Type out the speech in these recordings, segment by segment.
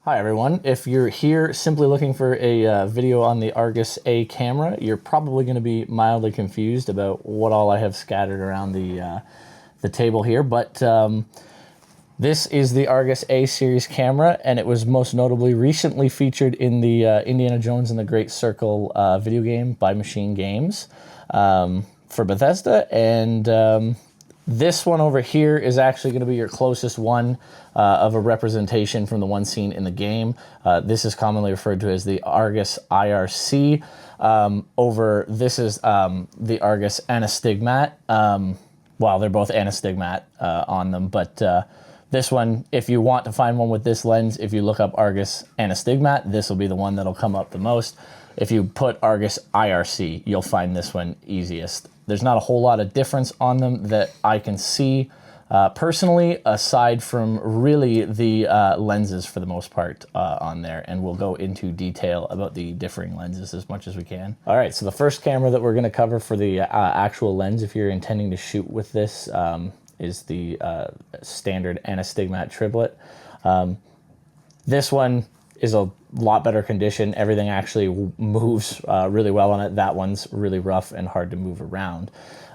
Hi everyone, if you're here simply looking for a video on the Argus A camera, you're probably going to be mildly confused about what all I have scattered around the table here, but this is the Argus A series camera, and it was most notably recently featured in the Indiana Jones and the Great Circle video game by Machine Games for Bethesda, and this one over here is actually going to be your closest one of a representation from the one seen in the game. This is commonly referred to as the Argus IRC. This is the Argus Anastigmat. Well, they're both Anastigmat on them, but this one, if you want to find one with this lens, if you look up Argus Anastigmat, this will be the one that'll come up the most. If you put Argus IRC, you'll find this one easiest. There's not a whole lot of difference on them that I can see personally, aside from really the lenses for the most part on there, and we'll go into detail about the differing lenses as much as we can. All right, so the first camera that we're going to cover for the actual lens, if you're intending to shoot with this, is the standard Anastigmat triplet. This one is a lot better condition. Everything actually moves really well on it. That one's really rough and hard to move around.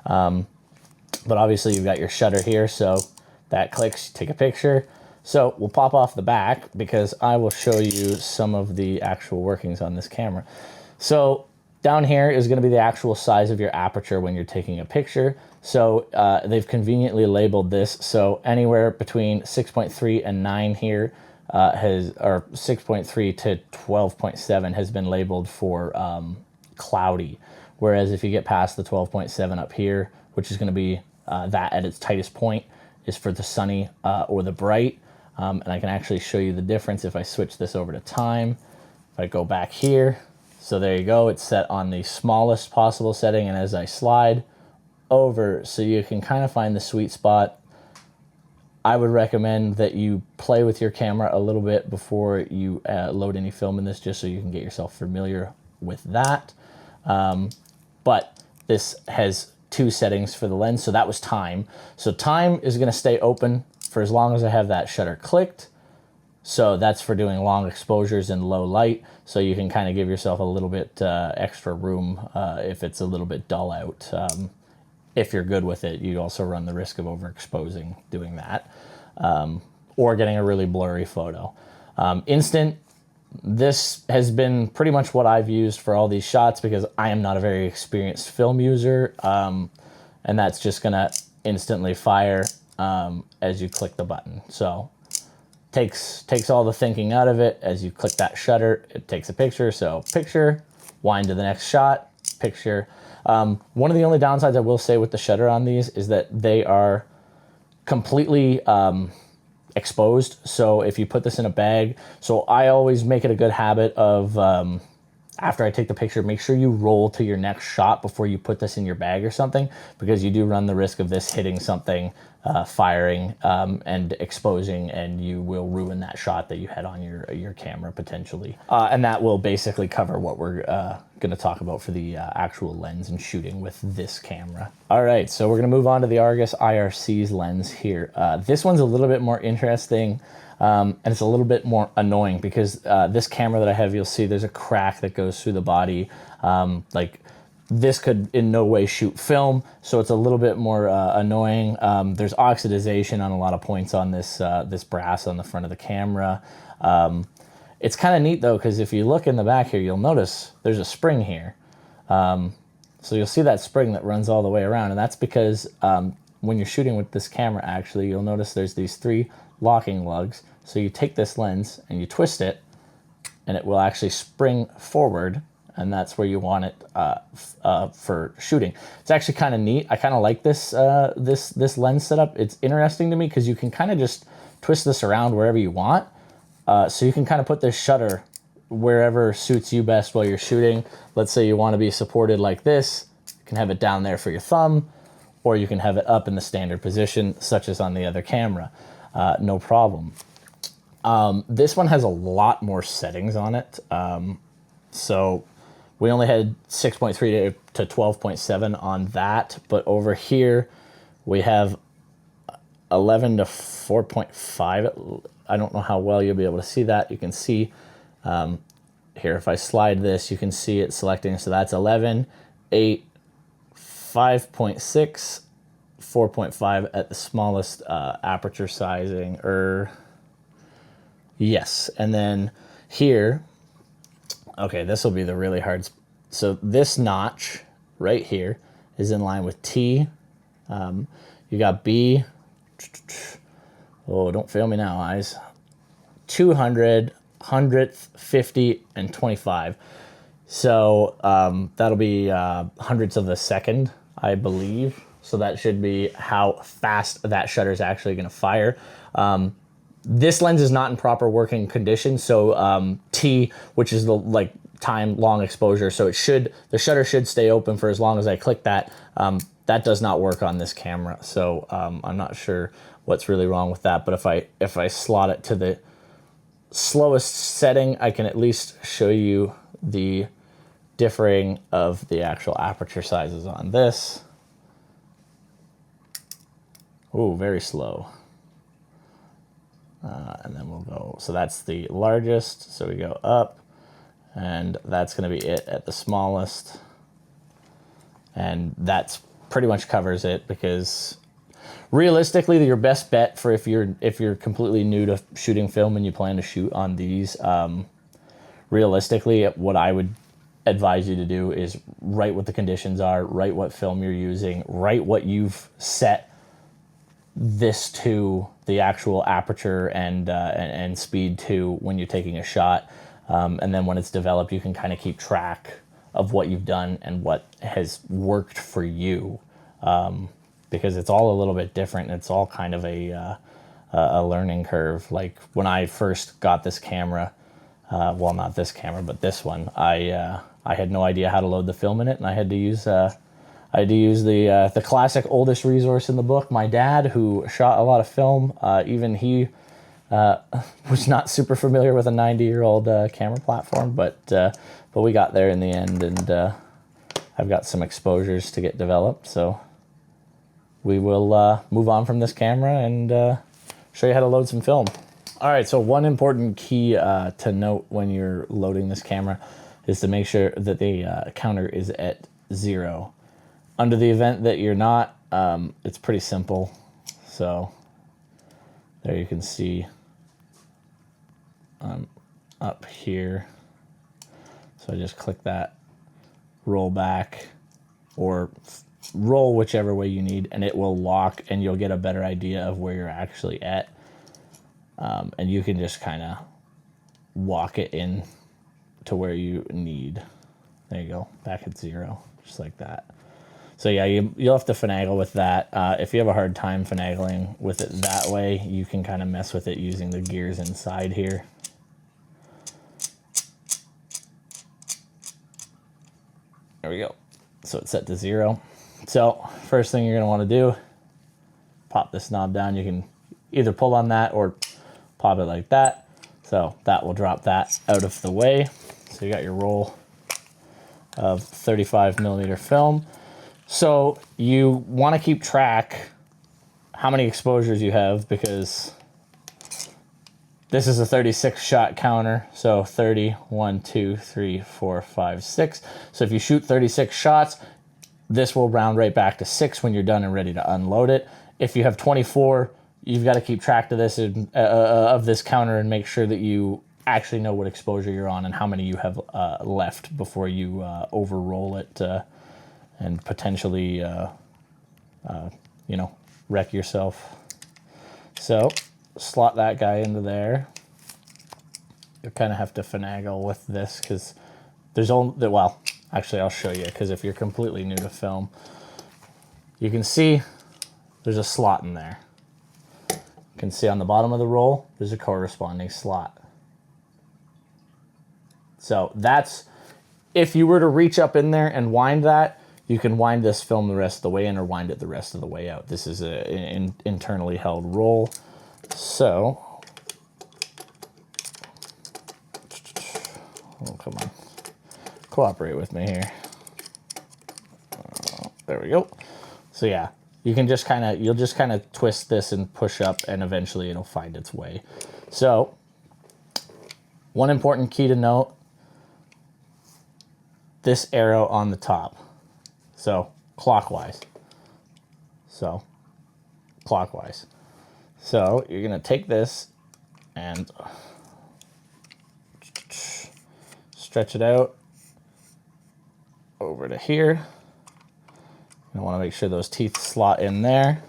But obviously you've got your shutter here, so that clicks, take a picture. So we'll pop off the back because I will show you some of the actual workings on this camera. So down here is going to be the actual size of your aperture when you're taking a picture. So they've conveniently labeled this. So anywhere between 6.3 and 9 here or 6.3 to 12.7 has been labeled for cloudy. Whereas if you get past the 12.7 up here, which is going to be that at its tightest point, is for the sunny or the bright. And I can actually show you the difference if I switch this over to time. If I go back here, so there you go, it's set on the smallest possible setting, and as I slide over, so you can kind of find the sweet spot. I would recommend that you play with your camera a little bit before you load any film in this, just so you can get yourself familiar with that. But this has two settings for the lens, so that was time. So time is going to stay open for as long as I have that shutter clicked. So that's for doing long exposures in low light, so you can kind of give yourself a little bit extra room if it's a little bit dull out. If you're good with it, you also run the risk of overexposing doing that, or getting a really blurry photo. Instant, this has been pretty much what I've used for all these shots because I am not a very experienced film user, and that's just gonna instantly fire as you click the button. So takes all the thinking out of it. As you click that shutter, it takes a picture. So picture, wind to the next shot, picture. One of the only downsides I will say with the shutter on these is that they are completely exposed. So if you put this in a bag, so I always make it a good habit of, after I take the picture, make sure you roll to your next shot before you put this in your bag or something, because you do run the risk of this hitting something, firing, and exposing, and you will ruin that shot that you had on your camera potentially. And that will basically cover what we're going to talk about for the actual lens and shooting with this camera. All right, so we're going to move on to the Argus IRC's lens here. This one's a little bit more interesting. And it's a little bit more annoying because this camera that I have, you'll see there's a crack that goes through the body. Like this could in no way shoot film, so it's a little bit more annoying. There's oxidization on a lot of points on this this brass on the front of the camera. It's kind of neat though, because if you look in the back here, you'll notice there's a spring here. So you'll see that spring that runs all the way around, and that's because when you're shooting with this camera, actually, you'll notice there's these 3 locking lugs. So you take this lens and you twist it, and it will actually spring forward, and that's where you want it for shooting. It's actually kind of neat. I kind of like this this lens setup. It's interesting to me because you can kind of just twist this around wherever you want. So you can kind of put this shutter wherever suits you best while you're shooting. Let's say you want to be supported like this. You can have it down there for your thumb, or you can have it up in the standard position, such as on the other camera. No problem. This one has a lot more settings on it. So we only had 6.3 to 12.7 on that, but over here we have 11 to 4.5 I don't know how well you'll be able to see that. You can see here, if I slide this, you can see it selecting. So that's 11, 8, 5.6, 4.5 at the smallest aperture sizing, yes. And then here, okay, this will be the really hard. So this notch right here is in line with T. You got B. Oh, don't fail me now, eyes. 200, 100th, 50, and 25. So that'll be hundredths of a second, I believe. So that should be how fast that shutter is actually going to fire. This lens is not in proper working condition. So T, which is the time long exposure, so the shutter should stay open for as long as I click that. That does not work on this camera. So I'm not sure what's really wrong with that. But if I slot it to the slowest setting, I can at least show you the differing of the actual aperture sizes on this. Ooh, very slow. And then we'll go, so that's the largest. So we go up, and that's gonna be it at the smallest. And that's pretty much covers it, because realistically, your best bet for if you're completely new to shooting film and you plan to shoot on these, realistically, what I would advise you to do is write what the conditions are, write what film you're using, write what you've set this to, the actual aperture and speed to when you're taking a shot, and then when it's developed, you can kind of keep track of what you've done and what has worked for you, because it's all a little bit different. It's all kind of a learning curve. Like when I first got this camera, well, not this camera, but this one, I had no idea how to load the film in it, and I had to use the classic oldest resource in the book. My dad, who shot a lot of film, even he was not super familiar with a 90-year-old camera platform, but we got there in the end, and I've got some exposures to get developed. So we will move on from this camera and show you how to load some film. All right, so one important key to note when you're loading this camera is to make sure that the counter is at 0. Under the event that you're not, it's pretty simple. So there you can see up here. So I just click that, roll back, or roll whichever way you need, and it will lock, and you'll get a better idea of where you're actually at. And you can just kind of walk it in to where you need. There you go, back at 0, just like that. So yeah, you'll have to finagle with that. If you have a hard time finagling with it that way, you can kind of mess with it using the gears inside here. There we go. So it's set to 0. So first thing you're gonna wanna do, pop this knob down. You can either pull on that or pop it like that. So that will drop that out of the way. So you got your roll of 35mm film. So you want to keep track how many exposures you have, because this is a 36 shot counter. So 30, 1, 2, 3, 4, 5, 6. So if you shoot 36 shots, this will round right back to 6 when you're done and ready to unload it. If you have 24, you've got to keep track of this of this counter and make sure that you actually know what exposure you're on and how many you have left before you overroll it and potentially wreck yourself. So slot that guy into there. You kind of have to finagle with this because there's only, well, actually I'll show you, because if you're completely new to film, you can see there's a slot in there. You can see on the bottom of the roll, there's a corresponding slot. So that's, if you were to reach up in there and wind that, you can wind this film the rest of the way in or wind it the rest of the way out. This is an internally held roll. So, oh, come on, cooperate with me here. There we go. So yeah, you can just kind of, you'll just kind of twist this and push up, and eventually it'll find its way. So one important key to note, this arrow on the top. So clockwise. So clockwise. So you're going to take this and stretch it out over to here. I want to make sure those teeth slot in there.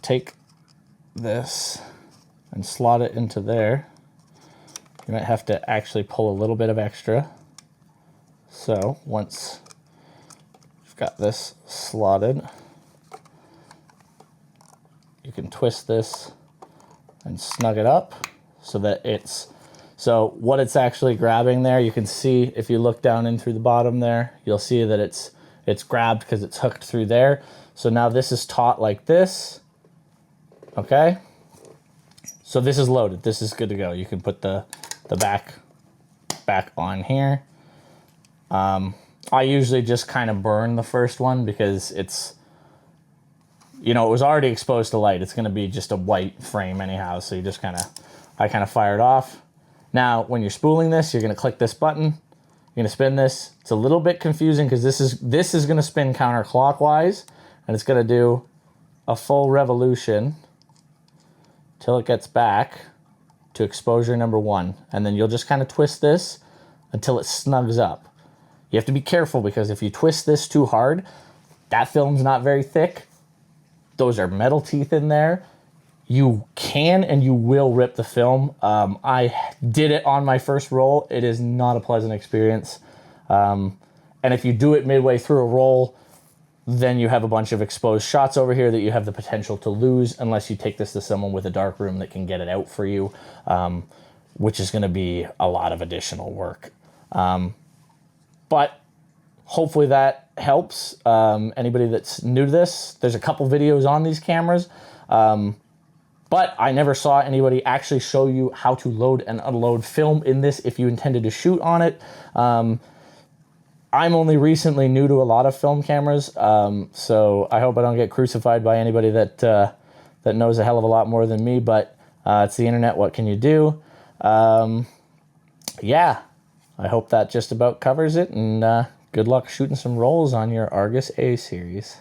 Take this and slot it into there. You might have to actually pull a little bit of extra. So once you've got this slotted, you can twist this and snug it up so that so what it's actually grabbing there, you can see if you look down in through the bottom there, you'll see that it's grabbed because it's hooked through there. So now this is taut like this, okay? So this is loaded, this is good to go. You can put the back on here. I usually just kind of burn the first one because it's, you know, it was already exposed to light. It's gonna be just a white frame anyhow, so you just I kind of fire it off. Now, when you're spooling this, you're gonna click this button, you're gonna spin this. It's a little bit confusing because this is gonna spin counterclockwise, and it's gonna do a full revolution till it gets back to exposure number 1. And then you'll just kind of twist this until it snugs up. You have to be careful because if you twist this too hard, that film's not very thick. Those are metal teeth in there. You can and you will rip the film. I did it on my first roll. It is not a pleasant experience. And if you do it midway through a roll, then you have a bunch of exposed shots over here that you have the potential to lose unless you take this to someone with a dark room that can get it out for you, which is gonna be a lot of additional work. But hopefully that helps anybody that's new to this. There's a couple videos on these cameras, but I never saw anybody actually show you how to load and unload film in this if you intended to shoot on it. I'm only recently new to a lot of film cameras, so I hope I don't get crucified by anybody that knows a hell of a lot more than me, but it's the internet, what can you do? Yeah, I hope that just about covers it, and good luck shooting some rolls on your Argus A series.